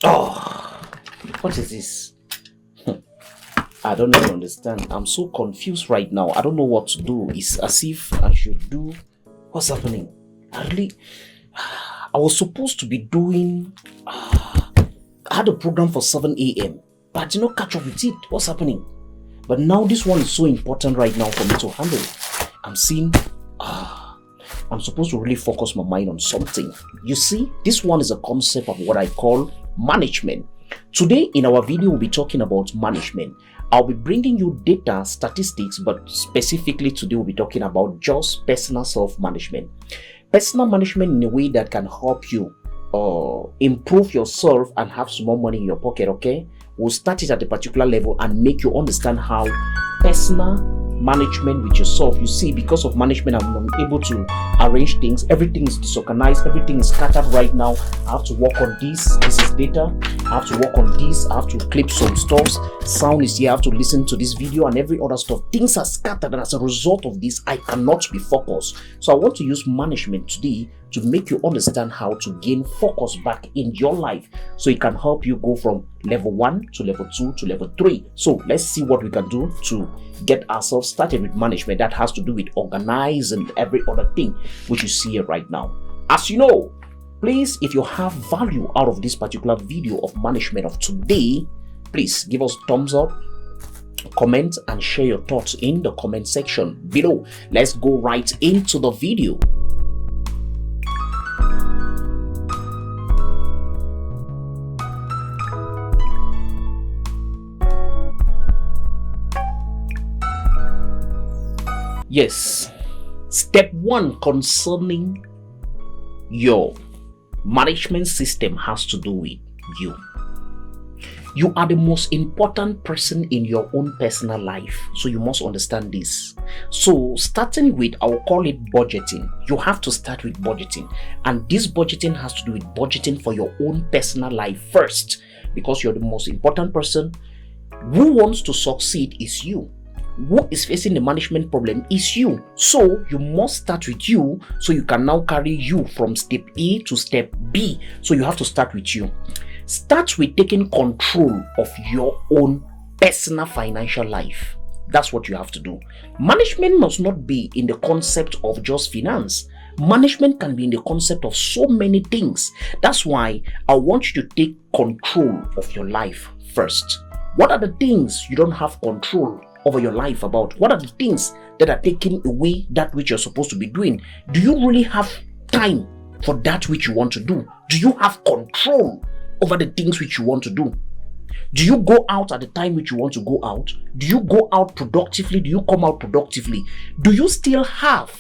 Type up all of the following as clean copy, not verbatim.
Oh, what is this? I don't even understand. I'm so confused right now. I don't know what to do. It's as if I should do. What's happening? I was supposed to be doing. I had a program for 7 a.m. but I did not catch up with it. What's happening? But now this one is so important right now for me to handle. I'm seeing. I'm supposed to really focus my mind on something. You see, this one is a concept of what I call management. Today in our video, we'll be talking about management. I'll be bringing you data, statistics, but specifically today we'll be talking about just personal self-management. Personal management in a way that can help you improve yourself and have some more money in your pocket, okay? We'll start it at a particular level and make you understand how personal management with yourself. You see, because of management, I'm able to arrange things. Everything is disorganized, everything is scattered right now. I have to work on this. This is data. I have to work on this. I have to clip some stuff. Sound is here. I have to listen to this video and every other stuff. Things are scattered, and as a result of this, I cannot be focused. So I want to use management today to make you understand how to gain focus back in your life, so it can help you go from level 1 to level 2 to level 3. So let's see what we can do to get ourselves started with management. That has to do with organizing every other thing which you see here right now. As you know, please, if you have value out of this particular video of management of today, please give us thumbs up, comment, and share your thoughts in the comment section below. Let's go right into the video. Yes, step 1 concerning your management system has to do with you. You are the most important person in your own personal life, so you must understand this. So starting with, I will call it budgeting. You have to start with budgeting, and this budgeting has to do with budgeting for your own personal life first, because you're the most important person. Who wants to succeed is you. Who is facing the management problem is you. So you must start with you, so you can now carry you from step A to step B. So you have to start with you. Start with taking control of your own personal financial life. That's what you have to do. Management must not be in the concept of just finance. Management can be in the concept of so many things. That's why I want you to take control of your life first. What are the things you don't have control over your life about? What are the things that are taking away that which you're supposed to be doing? Do you really have time for that which you want to do? Do you have control over the things which you want to do? Do you go out at the time which you want to go out? Do you go out productively? Do you come out productively? Do you still have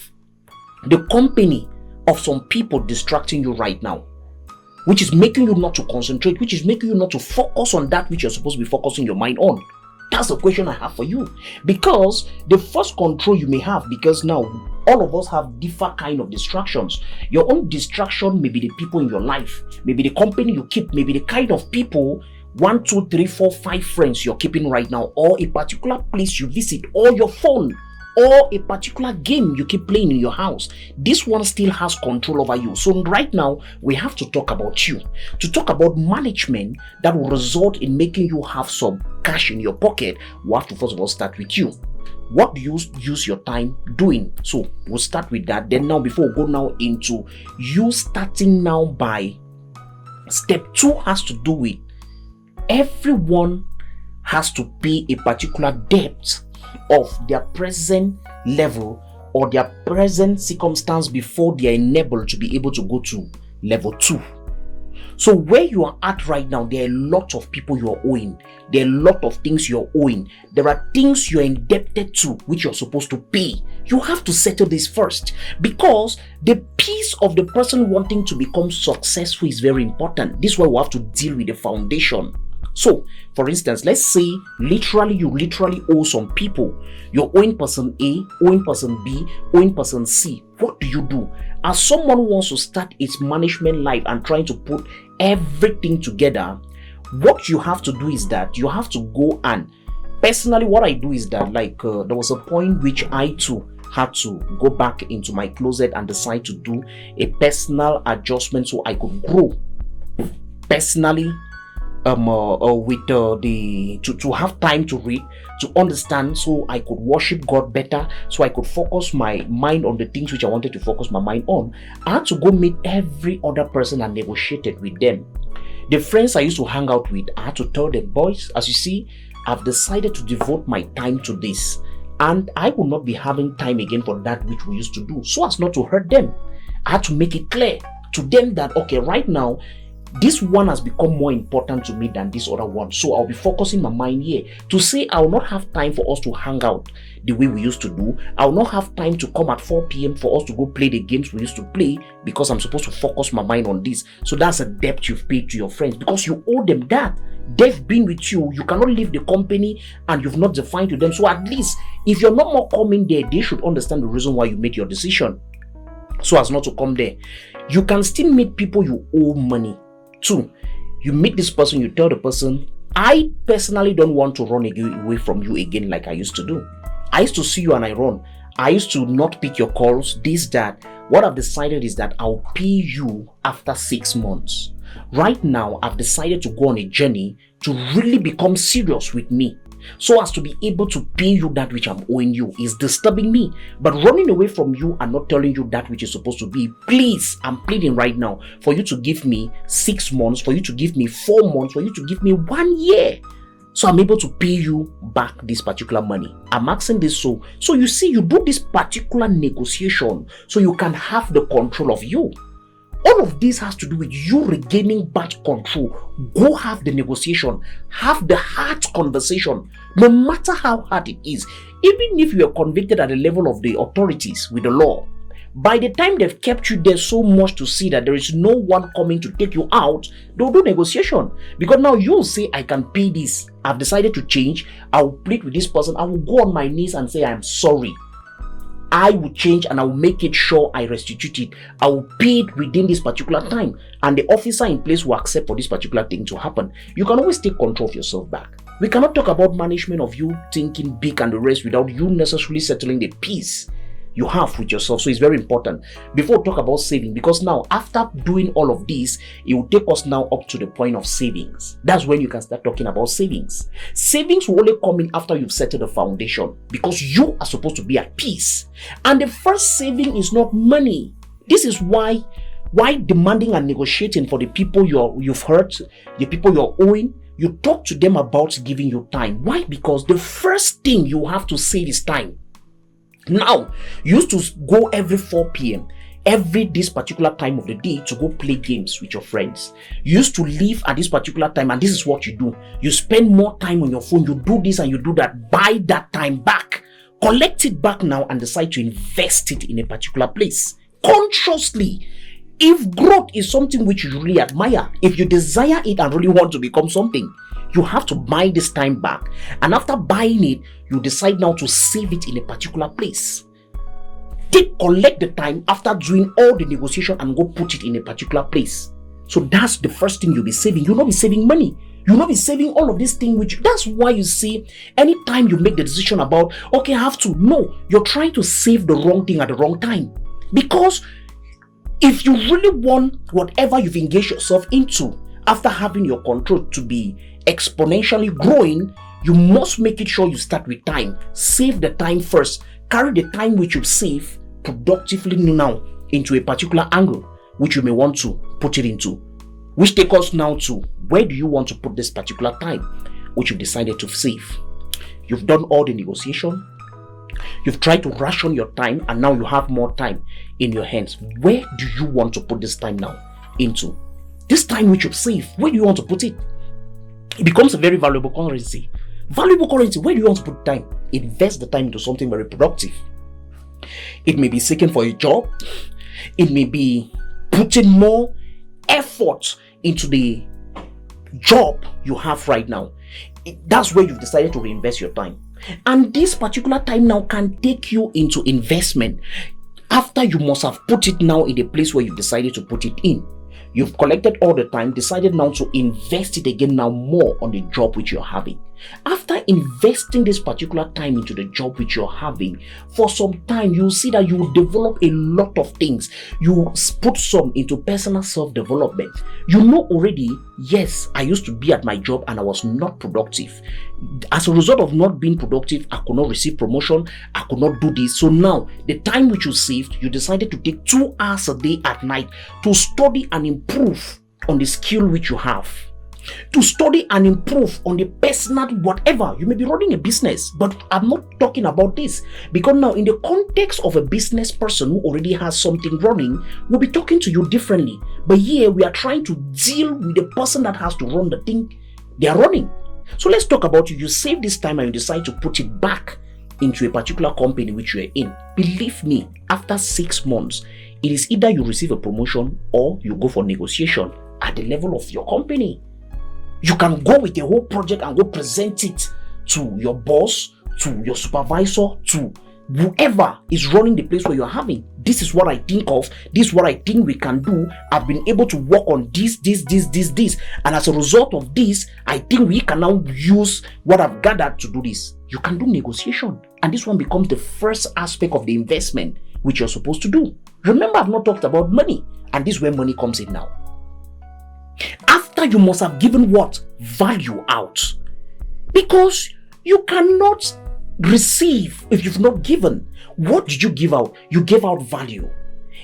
the company of some people distracting you right now, which is making you not to concentrate, which is making you not to focus on that which you're supposed to be focusing your mind on? That's the question I have for you. Because the first control you may have, because now all of us have different kind of distractions. Your own distraction may be the people in your life, maybe the company you keep, maybe the kind of people, 1, 2, 3, 4, 5 friends you're keeping right now, or a particular place you visit, or your phone, or a particular game you keep playing in your house. This one still has control over you. So right now we have to talk about you, to talk about management that will result in making you have some cash in your pocket. We have to first of all start with you. What do you use your time doing? So we'll start with that. Then now, before we go now into you starting now by step 2, has to do with everyone has to pay a particular debt of their present level or their present circumstance before they are enabled to be able to go to level 2. So where you are at right now, there are a lot of people you are owing. There are a lot of things you're owing. There are things you're indebted to which you're supposed to pay. You have to settle this first, because the piece of the person wanting to become successful is very important. This is why we have to deal with the foundation. So, for instance, let's say you literally owe some people. You're owing person A, owing person B, owing person C. What do you do? As someone who wants to start its management life and trying to put everything together, what you have to do is that you have to go, and personally what I do is that, there was a point which I too had to go back into my closet and decide to do a personal adjustment so I could grow personally with the to have time to read, to understand, so I could worship God better, so I could focus my mind on the things which I wanted to focus my mind on. I had to go meet every other person and negotiated with them. The friends I used to hang out with, I had to tell them, boys, as you see, I've decided to devote my time to this, and I will not be having time again for that which we used to do, so as not to hurt them. I had to make it clear to them that, okay, right now, this one has become more important to me than this other one. So I'll be focusing my mind here. To say I will not have time for us to hang out the way we used to do. I will not have time to come at 4 p.m. for us to go play the games we used to play, because I'm supposed to focus my mind on this. So that's a debt you've paid to your friends, because you owe them that. They've been with you. You cannot leave the company and you've not defined to them. So at least if you're not more coming there, they should understand the reason why you made your decision, so as not to come there. You can still meet people you owe money. 2, you meet this person, you tell the person, I personally don't want to run away from you again like I used to do. I used to see you and I run. I used to not pick your calls, this, that. What I've decided is that I'll pay you after 6 months. Right now, I've decided to go on a journey to really become serious with me, so as to be able to pay you that which I'm owing you. Is disturbing me. But running away from you and not telling you that which is supposed to be, please, I'm pleading right now for you to give me 6 months, for you to give me 4 months, for you to give me 1 year, so I'm able to pay you back this particular money. I'm asking this so you see, you do this particular negotiation so you can have the control of you. All of this has to do with you regaining back control. Go have the negotiation. Have the hard conversation, no matter how hard it is. Even if you are convicted at the level of the authorities with the law, by the time they've kept you there so much to see that there is no one coming to take you out, they'll do negotiation. Because now you'll say, I can pay this. I've decided to change. I will plead with this person. I will go on my knees and say, I'm sorry. I will change and I will make it sure I restitute it. I will pay it within this particular time. And the officer in place will accept for this particular thing to happen. You can always take control of yourself back. We cannot talk about management of you thinking big and the rest without you necessarily settling the peace you have with yourself. So it's very important before we talk about saving, because now after doing all of this, it will take us now up to the point of savings. That's when you can start talking about savings. Savings will only come in after you've settled the foundation, because you are supposed to be at peace. And the first saving is not money. This is why demanding and negotiating for the people you've hurt, the people you're owing, you talk to them about giving you time. Why? Because the first thing you have to save is time. Now, you used to go every 4 p.m. this particular time of the day to go play games with your friends. You used to leave at this particular time, and this is what you do. You spend more time on your phone. You do this and you do that. Buy that time back. Collect it back now and decide to invest it in a particular place. Consciously. If growth is something which you really admire, if you desire it and really want to become something, you have to buy this time back. And after buying it, you decide now to save it in a particular place. Collect the time after doing all the negotiation and go put it in a particular place. So that's the first thing you'll be saving. You'll not be saving money. You'll not be saving all of this thing that's why you see, anytime you make the decision about, okay, I have to, no, you're trying to save the wrong thing at the wrong time. Because if you really want whatever you've engaged yourself into after having your control to be exponentially growing, you must make it sure you start with time. Save the time first. Carry the time which you save productively now into a particular angle which you may want to put it into. Which takes us now to, where do you want to put this particular time which you've decided to save? You've done all the negotiation. You've tried to ration your time, and now you have more time in your hands. Where do you want to put this time now into? This time which you've saved, where do you want to put it? It becomes a very valuable currency. Valuable currency, where do you want to put time? Invest the time into something very productive. It may be seeking for a job. It may be putting more effort into the job you have right now. That's where you've decided to reinvest your time. And this particular time now can take you into investment after you must have put it now in the place where you've decided to put it in. You've collected all the time, decided now to invest it again now more on the job which you're having. After investing this particular time into the job which you're having, for some time, you'll see that you will develop a lot of things. You put some into personal self-development. You know already, yes, I used to be at my job and I was not productive. As a result of not being productive, I could not receive promotion. I could not do this. So now, the time which you saved, you decided to take 2 hours a day at night to study and improve on the skill which you have. To study and improve on the personal whatever. You may be running a business, but I'm not talking about this, because now in the context of a business person who already has something running, we'll be talking to you differently. But here we are trying to deal with the person that has to run the thing they are running. So let's talk about you. You save this time and you decide to put it back into a particular company which you are in. Believe me, after 6 months, it is either you receive a promotion or you go for negotiation at the level of your company. You can go with the whole project and go present it to your boss, to your supervisor, to whoever is running the place where you're having. This is what I think of. This is what I think we can do. I've been able to work on this. And as a result of this, I think we can now use what I've gathered to do this. You can do negotiation. And this one becomes the first aspect of the investment which you're supposed to do. Remember, I've not talked about money. And this is where money comes in now. After you must have given what? Value out. Because you cannot receive if you've not given. What did you give out? You gave out value.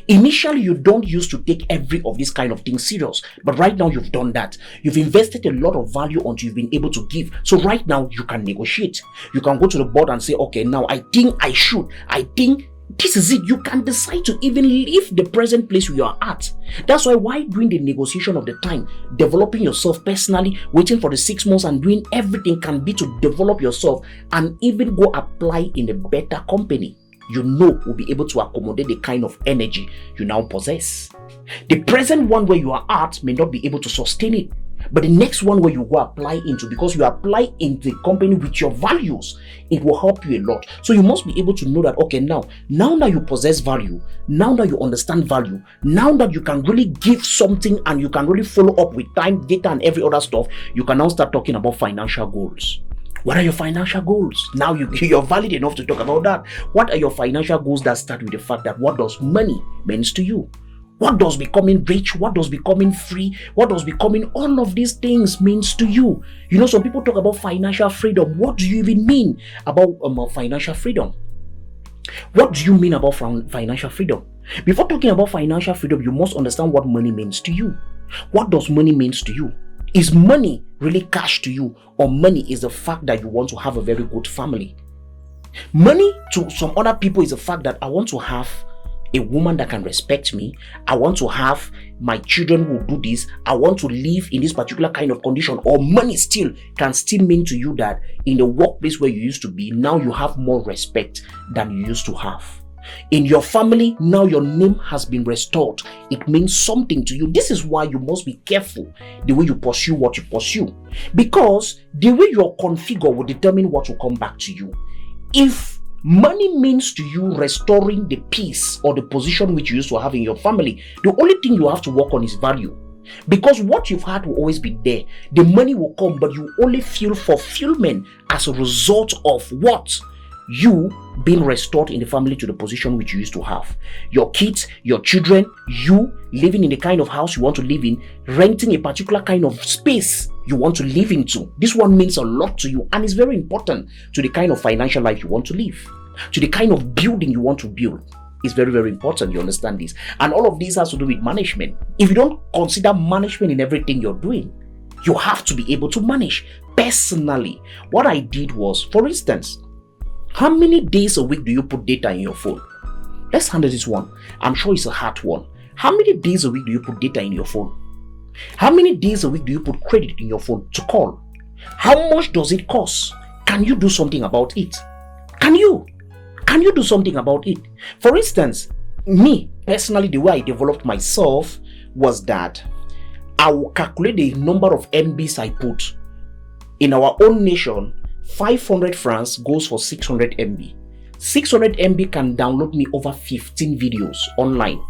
Initially, you don't used to take every of these kind of things serious, but right now you've done that. You've invested a lot of value until you've been able to give. So right now you can negotiate. You can go to the board and say, okay, now I think I think this is it. You can decide to even leave the present place where you are at. That's why doing the negotiation of the time, developing yourself personally, waiting for the 6 months and doing everything can be to develop yourself and even go apply in a better company you know will be able to accommodate the kind of energy you now possess. The present one where you are at may not be able to sustain it, but the next one where you go apply into, because you apply into the company with your values, it will help you a lot. So you must be able to know that, okay, now that you possess value, now that you understand value, now that you can really give something and you can really follow up with time, data and every other stuff, you can now start talking about financial goals. What are your financial goals? Now you're valid enough to talk about that. What are your financial goals that start with the fact that what does money means to you? What does becoming rich? What does becoming free? What does becoming all of these things means to you? You know, some people talk about financial freedom. What do you even mean about financial freedom? What do you mean about financial freedom? Before talking about financial freedom, you must understand what money means to you. What does money means to you? Is money really cash to you, or money is the fact that you want to have a very good family? Money to some other people is the fact that I want to have a woman that can respect me. I want to have my children who do this. I want to live in this particular kind of condition. Or money can still mean to you that in the workplace where you used to be, now you have more respect than you used to have. In your family, now your name has been restored. It means something to you. This is why you must be careful the way you pursue what you pursue, because the way you're configured will determine what will come back to you. If money means to you restoring the peace or the position which you used to have in your family, the only thing you have to work on is value. Because what you've had will always be there. The money will come, but you only feel fulfillment as a result of what? You being restored in the family to the position which you used to have. Your kids, your children, you living in the kind of house you want to live in, renting a particular kind of space you want to live into. This one means a lot to you and is very important to the kind of financial life you want to live, to the kind of building you want to build. It's very, very important you understand this. And all of this has to do with management. If you don't consider management in everything you're doing, you have to be able to manage. Personally, what I did was, for instance, how many days a week do you put data in your phone? Let's handle this one. I'm sure it's a hard one. How many days a week do you put data in your phone? How many days a week do you put credit in your phone to call? How much does it cost? Can you do something about it? Can you do something about it? For instance, me personally, the way I developed myself was that I will calculate the number of MBs I put. In our own nation, 500 francs goes for 600 MB. 600 MB can download me over 15 videos online,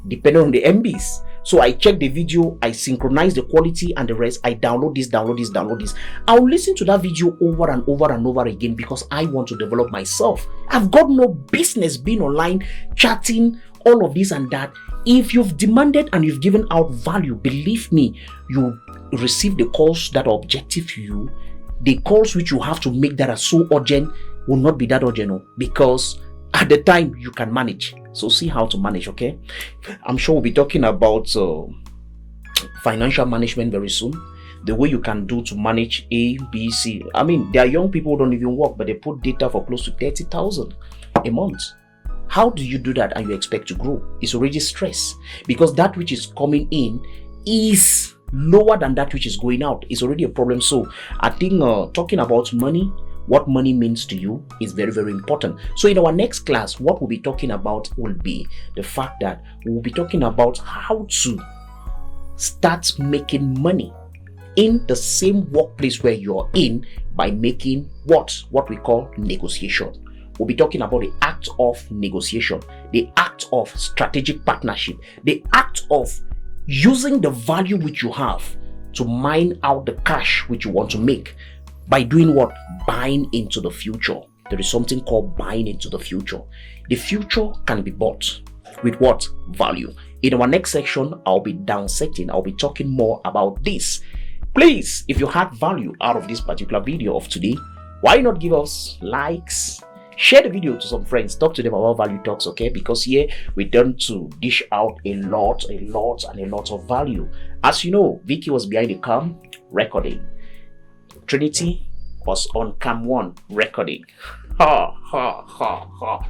depending on the MBs. So I check the video, I synchronize the quality and the rest. I download this. I'll listen to that video over and over and over again because I want to develop myself. I've got no business being online, chatting, all of this and that. If you've demanded and you've given out value, believe me, you receive the calls that are objective to you. The calls which you have to make that are so urgent will not be that urgent, because at the time you can manage. So see how to manage, okay? I'm sure we'll be talking about financial management very soon. The way you can do to manage A, B, C. I mean, there are young people who don't even work, but they put data for close to 30,000 a month. How do you do that and you expect to grow? It's already stress, because that which is coming in is lower than that which is going out. It's already a problem. So I think talking about money, what money means to you, is very, very important. So in our next class, what we'll be talking about will be the fact that we'll be talking about how to start making money in the same workplace where you're in by making what we call negotiation. We'll be talking about the act of negotiation, the act of strategic partnership, the act of using the value which you have to mine out the cash which you want to make by doing what? Buying into the future. There is something called buying into the future. The future can be bought with what? Value. In our next section, I'll be downsecting. I'll be talking more about this. Please, if you had value out of this particular video of today, why not give us likes? Share the video to some friends. Talk to them about value talks, okay? Because here we turn to dish out a lot of value. As you know, Vicky was behind the cam recording. Trinity was on cam 1 recording. Ha ha ha ha.